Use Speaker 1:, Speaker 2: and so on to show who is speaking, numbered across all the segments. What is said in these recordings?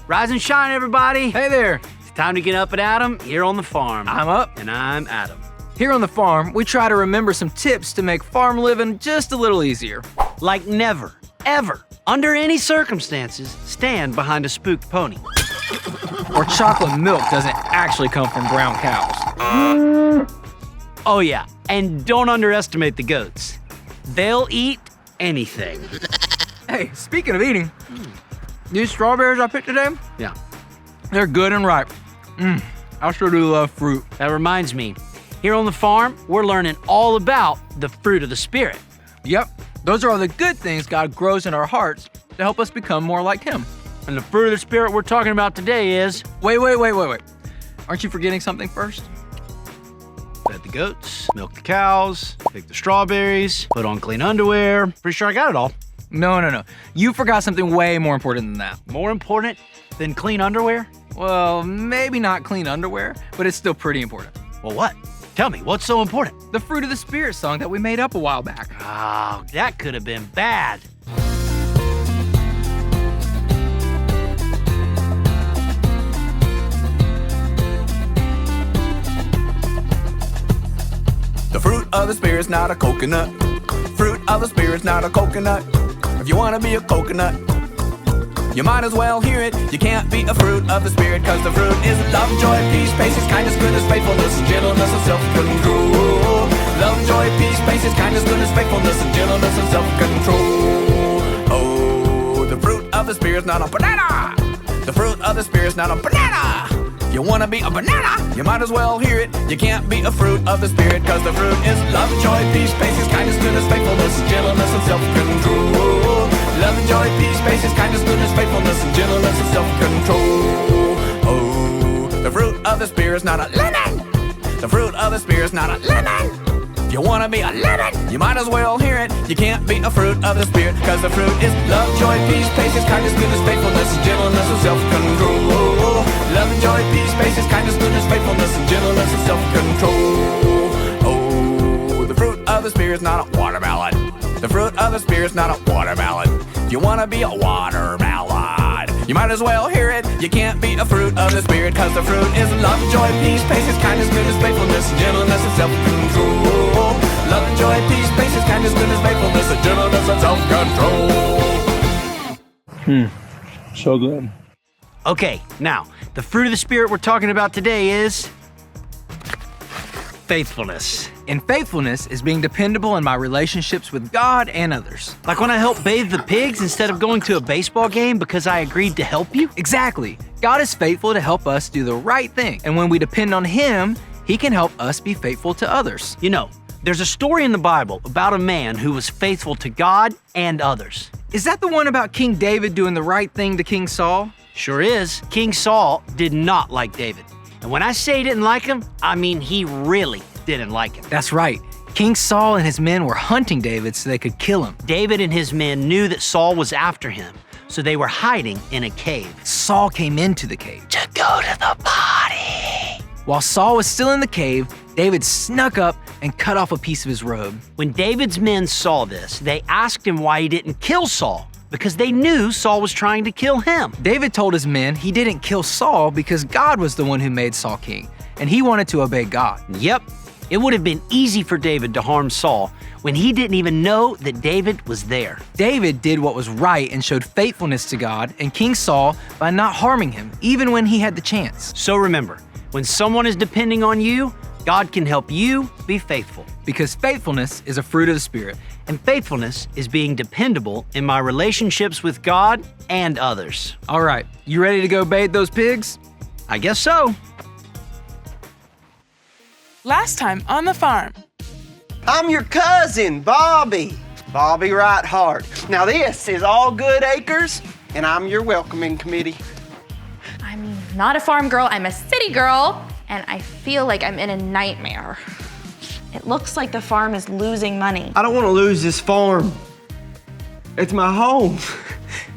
Speaker 1: Rise and shine, everybody.
Speaker 2: Hey there.
Speaker 1: It's time to get up and Adam here on the farm.
Speaker 2: I'm up.
Speaker 1: And I'm Adam.
Speaker 2: Here on the farm, we try to remember some tips to make farm living just a little easier.
Speaker 1: Like never, ever, under any circumstances, stand behind a spooked pony.
Speaker 2: Or chocolate milk doesn't actually come from brown cows.
Speaker 1: Oh yeah, and don't underestimate the goats. They'll eat anything.
Speaker 2: Hey, speaking of eating, these strawberries I picked today,
Speaker 1: Yeah.
Speaker 2: they're good and ripe. I sure do love fruit.
Speaker 1: That reminds me, here on the farm, we're learning all about the fruit of the Spirit.
Speaker 2: Yep, those are all the good things God grows in our hearts to help us become more like Him.
Speaker 1: And the fruit of the Spirit we're talking about today is...
Speaker 2: Wait. Aren't you forgetting something first?
Speaker 1: Fed the goats, milk the cows, pick the strawberries, put on clean underwear. Pretty sure I got it all.
Speaker 2: No. You forgot something way more important than that.
Speaker 1: More important than clean underwear?
Speaker 2: Well, maybe not clean underwear, but it's still pretty important.
Speaker 1: Well, what? Tell me, what's so important?
Speaker 2: The Fruit of the Spirit song that we made up a while back.
Speaker 1: Oh, that could have been bad.
Speaker 3: The fruit of the Spirit's not a coconut. Fruit of the Spirit's not a coconut. If you wanna be a coconut, you might as well hear it. You can't be a fruit of the Spirit, cause the fruit is love, joy, peace, patience, kindness, goodness, faithfulness, and gentleness, and self-control. Love, joy, peace, patience, kindness, goodness, faithfulness, and gentleness, and self-control. Oh, the fruit of the Spirit's not a banana. The fruit of the Spirit's not a banana. You wanna be a banana, you might as well hear it. You can't be a fruit of the Spirit, cause the fruit is love, joy, peace, patience, kindness, goodness, faithfulness, and gentleness, and self-control. Love, joy, peace, patience, kindness, goodness, faithfulness, and gentleness, and self-control. Oh, the fruit of the Spirit's not a lemon. The fruit of the Spirit's not a lemon. If you wanna be a lemon, you might as well hear it. You can't be a fruit of the Spirit, cause the fruit is love, joy, peace, patience, kindness, goodness, faithfulness, and gentleness, and self-control. Love, joy, peace, patience, kindness, goodness, faithfulness, and gentleness, and self-control. Oh, the fruit of the Spirit's not a watermelon. The fruit of the Spirit's not a watermelon. If you wanna be a watermelon, you might as well hear it. You can't be a fruit of the Spirit, cause the fruit is love, joy, peace, patience, kindness, goodness, faithfulness, and gentleness, and self-control. Love, joy, peace, patience, kindness, goodness, faithfulness, and gentleness, and self-control.
Speaker 2: So good.
Speaker 1: Okay, now, the fruit of the Spirit we're talking about today is... faithfulness.
Speaker 2: And faithfulness is being dependable in my relationships with God and others.
Speaker 1: Like when I help bathe the pigs instead of going to a baseball game because I agreed to help you?
Speaker 2: Exactly. God is faithful to help us do the right thing. And when we depend on Him, He can help us be faithful to others.
Speaker 1: You know, there's a story in the Bible about a man who was faithful to God and others.
Speaker 2: Is that the one about King David doing the right thing to King Saul?
Speaker 1: Sure is. King Saul did not like David. And when I say he didn't like him, I mean he really didn't like him.
Speaker 2: That's right. King Saul and his men were hunting David so they could kill him.
Speaker 1: David and his men knew that Saul was after him, so they were hiding in a cave.
Speaker 2: Saul came into the cave
Speaker 1: To go to the party.
Speaker 2: While Saul was still in the cave, David snuck up and cut off a piece of his robe.
Speaker 1: When David's men saw this, they asked him why he didn't kill Saul, because they knew Saul was trying to kill him.
Speaker 2: David told his men he didn't kill Saul because God was the one who made Saul king, and he wanted to obey God.
Speaker 1: Yep, it would have been easy for David to harm Saul when he didn't even know that David was there.
Speaker 2: David did what was right and showed faithfulness to God and King Saul by not harming him, even when he had the chance.
Speaker 1: So remember, when someone is depending on you, God can help you be faithful.
Speaker 2: Because faithfulness is a fruit of the Spirit.
Speaker 1: And faithfulness is being dependable in my relationships with God and others.
Speaker 2: All right, you ready to go bathe those pigs?
Speaker 1: I guess so.
Speaker 4: Last time on the farm.
Speaker 5: I'm your cousin, Bobby Right-Hard. Now this is Allgood Acres, and I'm your welcoming committee.
Speaker 6: I'm not a farm girl, I'm a city girl, and I feel like I'm in a nightmare. It looks like the farm is losing money.
Speaker 5: I don't want to lose this farm. It's my home.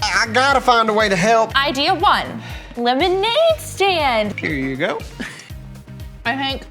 Speaker 5: I gotta find a way to help.
Speaker 6: Idea 1, lemonade stand.
Speaker 5: Here you go.
Speaker 6: I think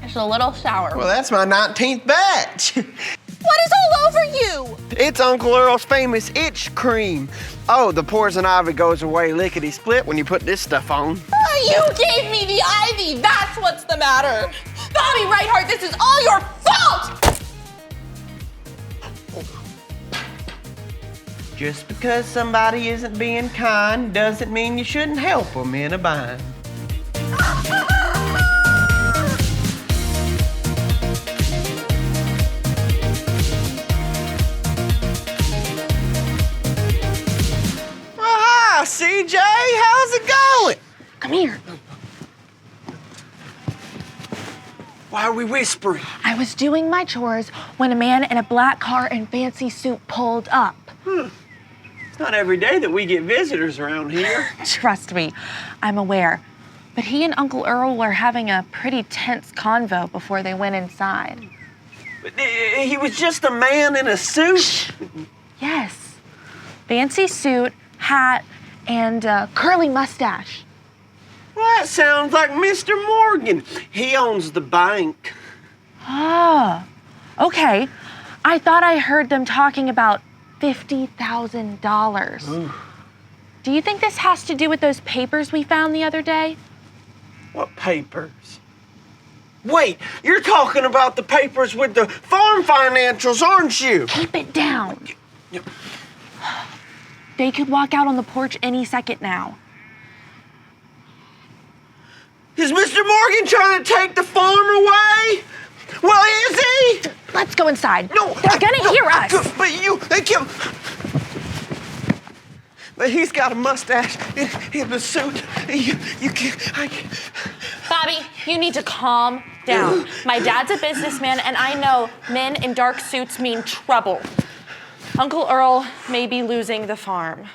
Speaker 6: it's a little sour.
Speaker 5: Well, that's my 19th batch.
Speaker 6: What is all over you?
Speaker 5: It's Uncle Earl's famous itch cream. Oh, the poison ivy goes away lickety-split when you put this stuff on.
Speaker 6: You gave me the ivy. That's what's the matter. Bobby Rightheart, this is all your fault.
Speaker 5: Just because somebody isn't being kind doesn't mean you shouldn't help them in a bind. Hi, CJ. How's it going?
Speaker 6: Come here.
Speaker 5: Why are we whispering?
Speaker 6: I was doing my chores when a man in a black car and fancy suit pulled up.
Speaker 5: It's not every day that we get visitors around here.
Speaker 6: Trust me, I'm aware. But he and Uncle Earl were having a pretty tense convo before they went inside.
Speaker 5: But he was just a man in a suit.
Speaker 6: Yes. Fancy suit, hat, and curly mustache.
Speaker 5: Well, that sounds like Mr. Morgan. He owns the bank.
Speaker 6: Ah, okay. I thought I heard them talking about $50,000. Do you think this has to do with those papers we found the other day?
Speaker 5: What papers? Wait, you're talking about the papers with the farm financials, aren't you?
Speaker 6: Keep it down. They could walk out on the porch any second now.
Speaker 5: Is Mr. Morgan trying to take the farm away? Well, is he?
Speaker 6: Let's go inside.
Speaker 5: No,
Speaker 6: they're gonna hear us.
Speaker 5: But they can't. But he's got a mustache in the suit. You can't.
Speaker 6: Bobby, you need to calm down. My dad's a businessman, and I know men in dark suits mean trouble. Uncle Earl may be losing the farm.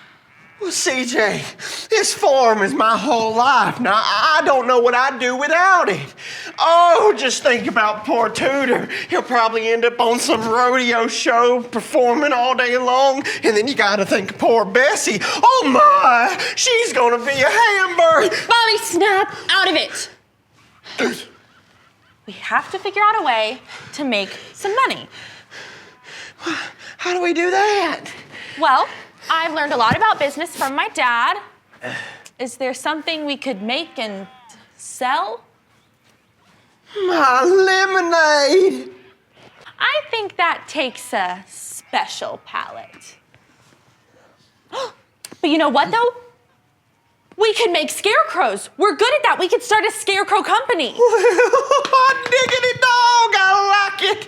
Speaker 5: Well, CJ, this farm is my whole life. Now, I don't know what I'd do without it. Oh, just think about poor Tudor. He'll probably end up on some rodeo show performing all day long. And then you gotta think of poor Bessie. Oh my, she's gonna be a hamburger.
Speaker 6: Bobby, snap out of it. We have to figure out a way to make some money.
Speaker 5: How do we do that?
Speaker 6: Well, I've learned a lot about business from my dad. Is there something we could make and sell?
Speaker 5: My lemonade.
Speaker 6: I think that takes a special palate. But you know what, though? We can make scarecrows. We're good at that. We could start a scarecrow company.
Speaker 5: Diggity dog, I like it.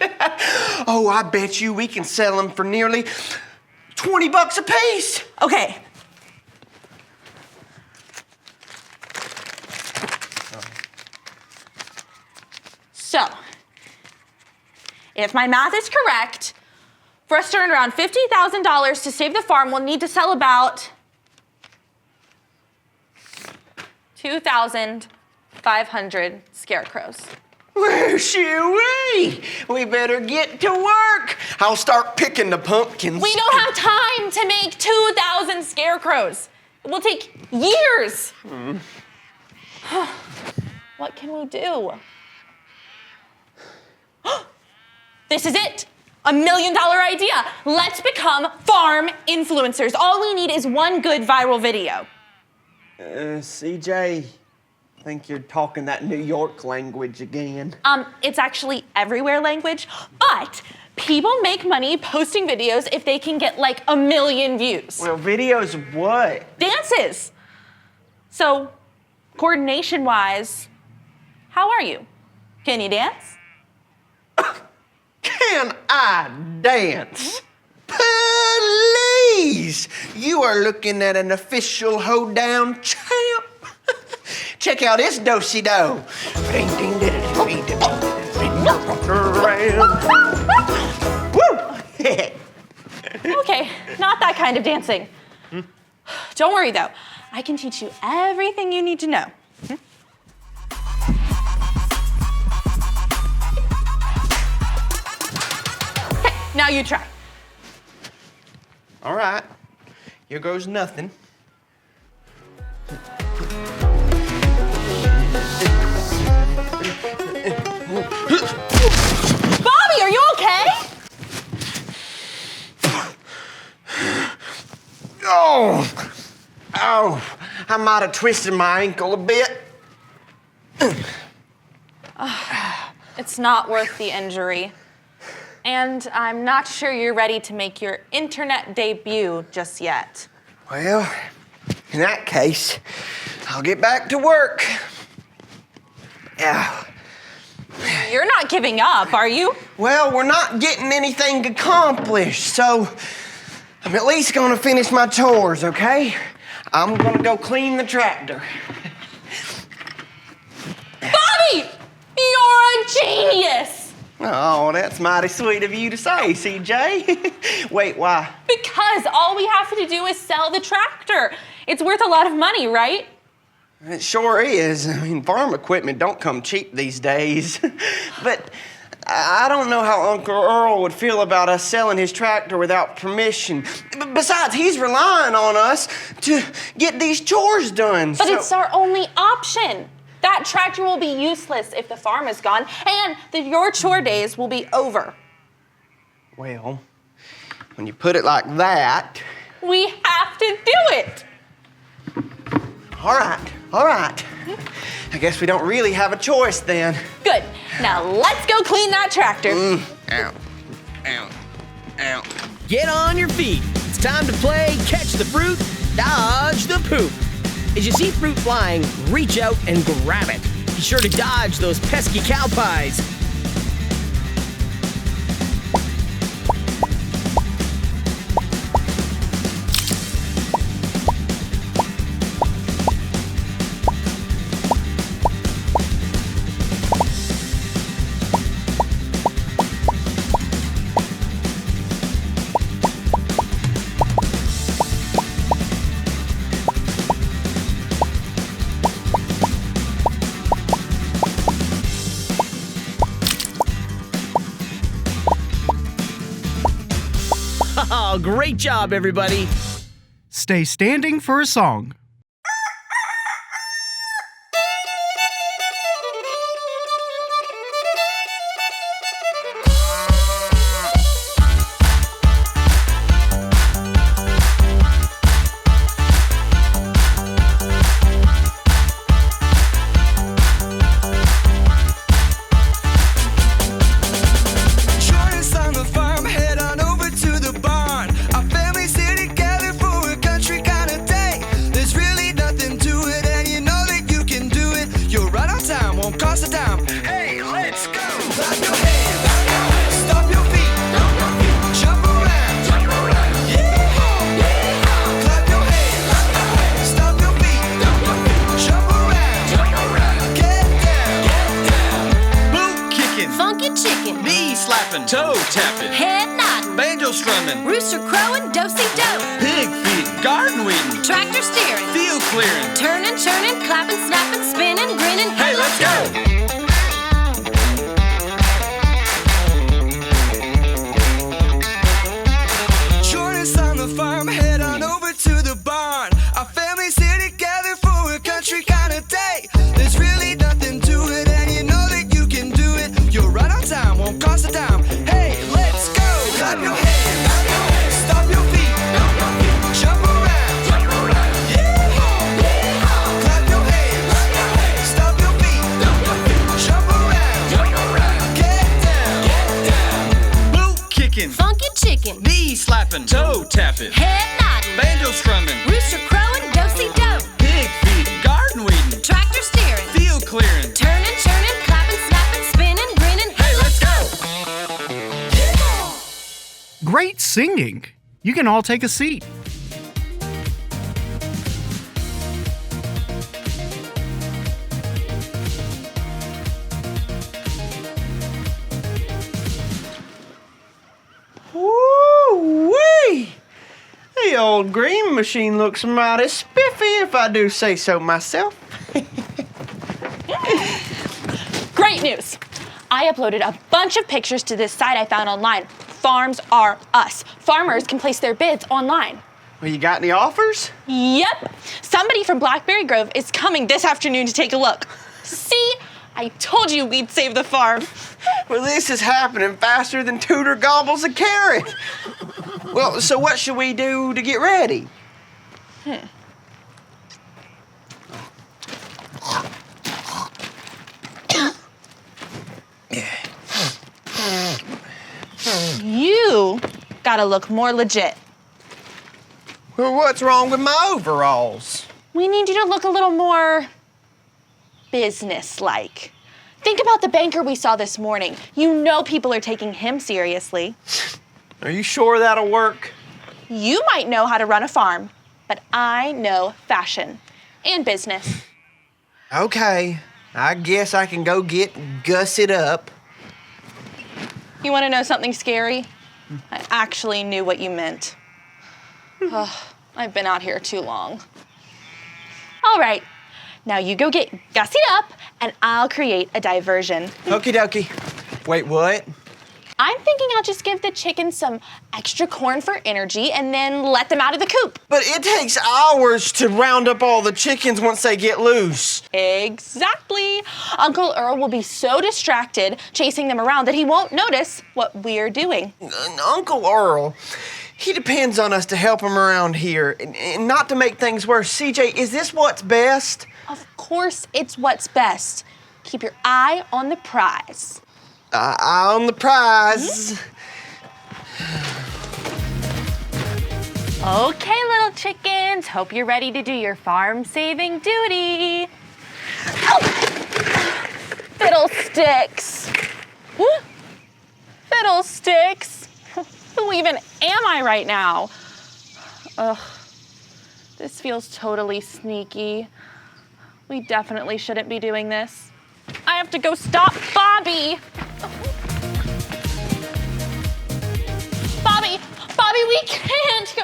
Speaker 5: Oh, I bet you we can sell them for nearly $20 a piece.
Speaker 6: Okay. So, if my math is correct, for us to earn around $50,000 to save the farm, we'll need to sell about 2,500 scarecrows.
Speaker 5: Well, shoo-wee! We better get to work. I'll start picking the pumpkins.
Speaker 6: We don't have time to make 2,000 scarecrows. It will take years. What can we do? This is it. $1 million idea. Let's become farm influencers. All we need is one good viral video.
Speaker 5: CJ, I think you're talking that New York language again.
Speaker 6: It's actually everywhere language, but people make money posting videos if they can get like 1 million views.
Speaker 5: Well, videos of what?
Speaker 6: Dances. So, coordination-wise, how are you? Can you dance?
Speaker 5: Can I dance? Please! You are looking at an official hoedown champ. Check out this do-si-do. Woo!
Speaker 6: Okay, not that kind of dancing. Don't worry though, I can teach you everything you need to know. Okay, now you try.
Speaker 5: All right, here goes nothing.
Speaker 6: Bobby, are you okay?
Speaker 5: Oh, I might have twisted my ankle a bit.
Speaker 6: It's not worth the injury. And I'm not sure you're ready to make your internet debut just yet.
Speaker 5: Well, in that case, I'll get back to work. Yeah.
Speaker 6: You're not giving up, are you?
Speaker 5: Well, we're not getting anything accomplished, so I'm at least gonna finish my chores, okay? I'm gonna go clean the tractor.
Speaker 6: Bobby! You're a genius!
Speaker 5: Oh, that's mighty sweet of you to say, CJ. Wait, why?
Speaker 6: Because all we have to do is sell the tractor. It's worth a lot of money, right?
Speaker 5: It sure is. I mean, farm equipment don't come cheap these days. But I don't know how Uncle Earl would feel about us selling his tractor without permission. Besides, he's relying on us to get these chores done.
Speaker 6: But it's our only option. That tractor will be useless if the farm is gone, and your chore days will be over.
Speaker 5: Well, when you put it like that...
Speaker 6: We have to do it.
Speaker 5: All right. I guess we don't really have a choice then.
Speaker 6: Good. Now let's go clean that tractor.
Speaker 5: Ow.
Speaker 7: Get on your feet. It's time to play catch the fruit, dodge the poop. As you see fruit flying, reach out and grab it. Be sure to dodge those pesky cow pies. Oh, great job, everybody.
Speaker 1: Stay standing for a song.
Speaker 8: Toe tapping,
Speaker 9: head nodding,
Speaker 8: banjo strumming,
Speaker 9: rooster crowing, do-si-do,
Speaker 8: pig feeding, garden weeding,
Speaker 9: tractor steering,
Speaker 8: field clearing,
Speaker 9: turning, churning, clapping, snapping, spinning, grinning.
Speaker 8: Hey, let's go!
Speaker 3: Chores on the farm, head on over to the barn. Our families here together for a country kind of day. There's really nothing to it, and you know that you can do it. You're right on time, won't cost a dime. Hey, let's go! Clap your hands, stomp your feet, jump around, yeah! Clap your hands, stomp your feet, jump around, get down,
Speaker 8: Boot kicking,
Speaker 9: Funky chicken,
Speaker 8: knee slapping, toe tapping,
Speaker 9: head nodding,
Speaker 8: banjo strumming,
Speaker 9: rooster crowing, do-si-do,
Speaker 8: pig feeding, garden weeding,
Speaker 9: tractor steering,
Speaker 8: field clearing,
Speaker 9: turning, churning, clapping, snapping, spinning, grinning.
Speaker 8: hey, let's go!
Speaker 1: Great singing. You can all take a seat.
Speaker 5: Woo-wee! The old green machine looks mighty spiffy, if I do say so myself.
Speaker 6: Great news. I uploaded a bunch of pictures to this site I found online. Farms are us. Farmers can place their bids online.
Speaker 5: Well, you got any offers?
Speaker 6: Yep. Somebody from Blackberry Grove is coming this afternoon to take a look. See? I told you we'd save the farm.
Speaker 5: Well, this is happening faster than Tudor gobbles a carrot. Well, so what should we do to get ready?
Speaker 6: You gotta look more legit.
Speaker 5: Well, what's wrong with my overalls?
Speaker 6: We need you to look a little more business-like. Think about the banker we saw this morning. You know people are taking him seriously.
Speaker 5: Are you sure that'll work?
Speaker 6: You might know how to run a farm, but I know fashion and business.
Speaker 5: Okay, I guess I can go get gussied up.
Speaker 6: You want to know something scary? I actually knew what you meant. Ugh, I've been out here too long. All right, now you go get gussied up and I'll create a diversion.
Speaker 5: Okie dokie. Wait, what?
Speaker 6: I'm thinking I'll just give the chickens some extra corn for energy and then let them out of the coop.
Speaker 5: But it takes hours to round up all the chickens once they get loose.
Speaker 6: Exactly. Uncle Earl will be so distracted chasing them around that he won't notice what we're doing.
Speaker 5: Uncle Earl, he depends on us to help him around here and not to make things worse. CJ, is this what's best?
Speaker 6: Of course it's what's best. Keep your eye on the prize.
Speaker 5: Eye on the prize.
Speaker 6: Okay, little chickens. Hope you're ready to do your farm-saving duty. Oh. Fiddlesticks. Woo. Fiddlesticks. Who even am I right now? Ugh. This feels totally sneaky. We definitely shouldn't be doing this. I have to go stop Bobby. Bobby, we can't.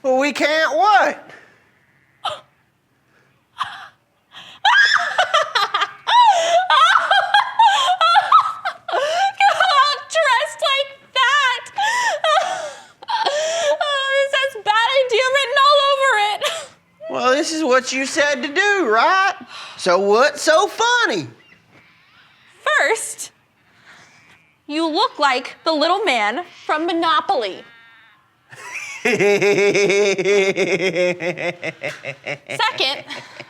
Speaker 5: Well, we can't what?
Speaker 6: Dressed like that. Oh, this has bad idea written all over it.
Speaker 5: Well, this is what you said to do, right? So what's so funny?
Speaker 6: First, you look like the little man from Monopoly. Second,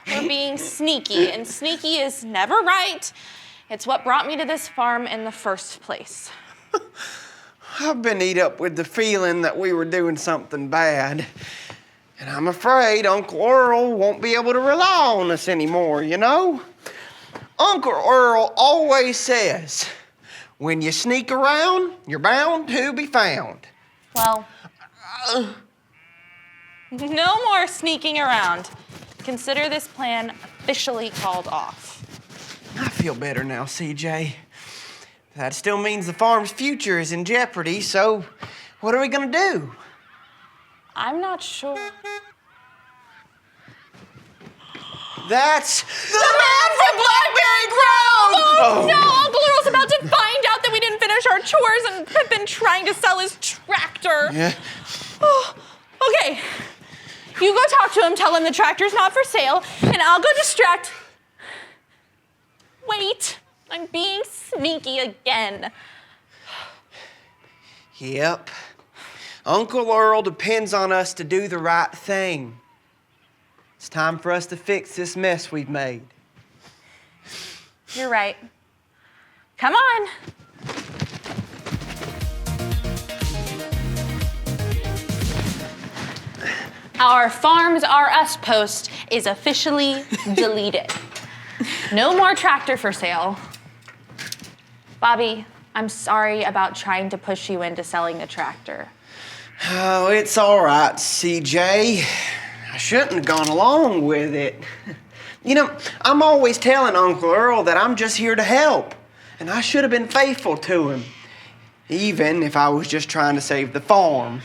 Speaker 6: we're being sneaky, and sneaky is never right. It's what brought me to this farm in the first place.
Speaker 5: I've been eat up with the feeling that we were doing something bad. And I'm afraid Uncle Earl won't be able to rely on us anymore, you know? Uncle Earl always says, when you sneak around, you're bound to be found.
Speaker 6: Well, no more sneaking around. Consider this plan officially called off.
Speaker 5: I feel better now, CJ. That still means the farm's future is in jeopardy, so what are we gonna do?
Speaker 6: I'm not sure.
Speaker 5: That's the man from Blackberry Grove!
Speaker 6: Oh, no, Uncle Earl's about to find out that we didn't finish our chores and have been trying to sell his tractor.
Speaker 5: Yeah.
Speaker 6: Oh, okay, you go talk to him, tell him the tractor's not for sale, and I'll go distract. Wait, I'm being sneaky again.
Speaker 5: Yep. Uncle Earl depends on us to do the right thing. It's time for us to fix this mess we've made.
Speaker 6: You're right. Come on. Our Farms Are Us post is officially deleted. No more tractor for sale. Bobby, I'm sorry about trying to push you into selling the tractor.
Speaker 5: Oh, it's all right, CJ. I shouldn't have gone along with it. You know, I'm always telling Uncle Earl that I'm just here to help, and I should have been faithful to him, even if I was just trying to save the farm.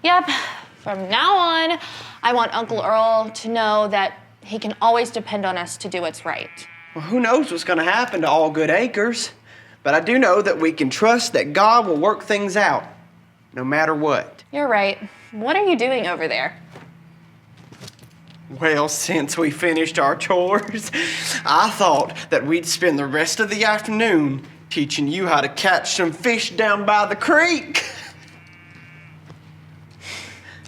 Speaker 6: Yep, from now on, I want Uncle Earl to know that he can always depend on us to do what's right.
Speaker 5: Well, who knows what's going to happen to Allgood Acres, but I do know that we can trust that God will work things out, no matter what.
Speaker 6: You're right. What are you doing over there?
Speaker 5: Well, since we finished our chores, I thought that we'd spend the rest of the afternoon teaching you how to catch some fish down by the creek.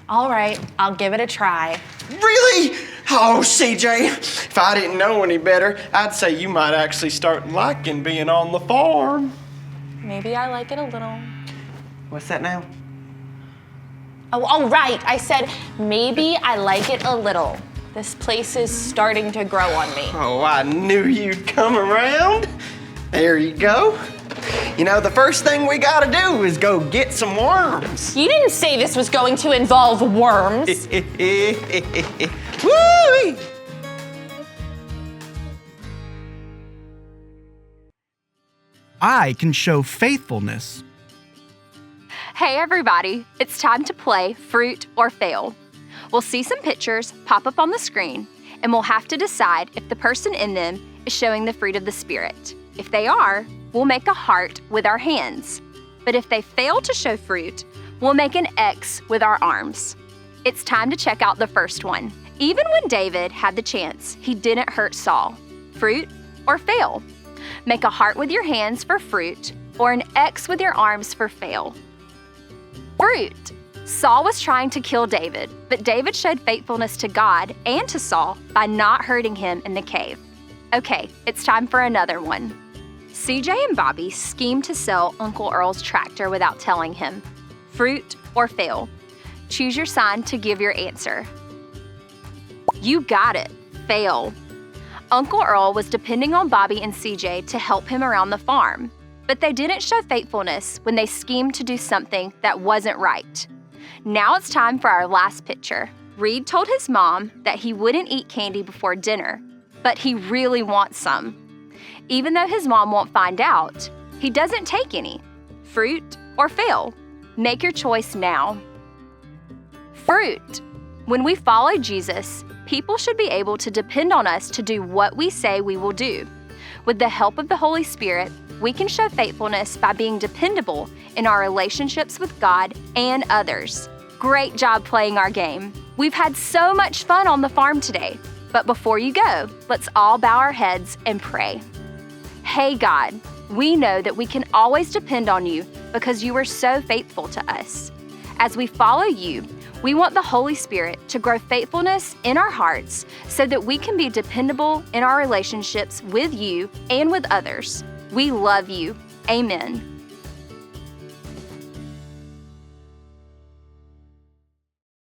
Speaker 6: All right, I'll give it a try.
Speaker 5: Really? Oh, CJ, if I didn't know any better, I'd say you might actually start liking being on the farm.
Speaker 6: Maybe I like it a little.
Speaker 5: What's that now?
Speaker 6: Oh, right. I said maybe I like it a little. This place is starting to grow on me.
Speaker 5: Oh, I knew you'd come around. There you go. You know, the first thing we gotta do is go get some worms.
Speaker 6: You didn't say this was going to involve worms.
Speaker 5: Woo!
Speaker 10: I can show faithfulness.
Speaker 11: Hey everybody, it's time to play Fruit or Fail. We'll see some pictures pop up on the screen, and we'll have to decide if the person in them is showing the fruit of the Spirit. If they are, we'll make a heart with our hands. But if they fail to show fruit, we'll make an X with our arms. It's time to check out the first one. Even when David had the chance, he didn't hurt Saul. Fruit or fail? Make a heart with your hands for fruit, or an X with your arms for fail. Fruit. Saul was trying to kill David, but David showed faithfulness to God and to Saul by not hurting him in the cave. Okay, it's time for another one. CJ and Bobby schemed to sell Uncle Earl's tractor without telling him. Fruit or fail? Choose your sign to give your answer. You got it. Fail. Uncle Earl was depending on Bobby and CJ to help him around the farm, but they didn't show faithfulness when they schemed to do something that wasn't right. Now it's time for our last picture. Reed told his mom that he wouldn't eat candy before dinner, but he really wants some. Even though his mom won't find out, he doesn't take any. Fruit or fail? Make your choice now. Fruit. When we follow Jesus, people should be able to depend on us to do what we say we will do. With the help of the Holy Spirit, we can show faithfulness by being dependable in our relationships with God and others. Great job playing our game. We've had so much fun on the farm today. But before you go, let's all bow our heads and pray. Hey God, we know that we can always depend on you because you are so faithful to us. As we follow you, we want the Holy Spirit to grow faithfulness in our hearts so that we can be dependable in our relationships with you and with others. We love you. Amen.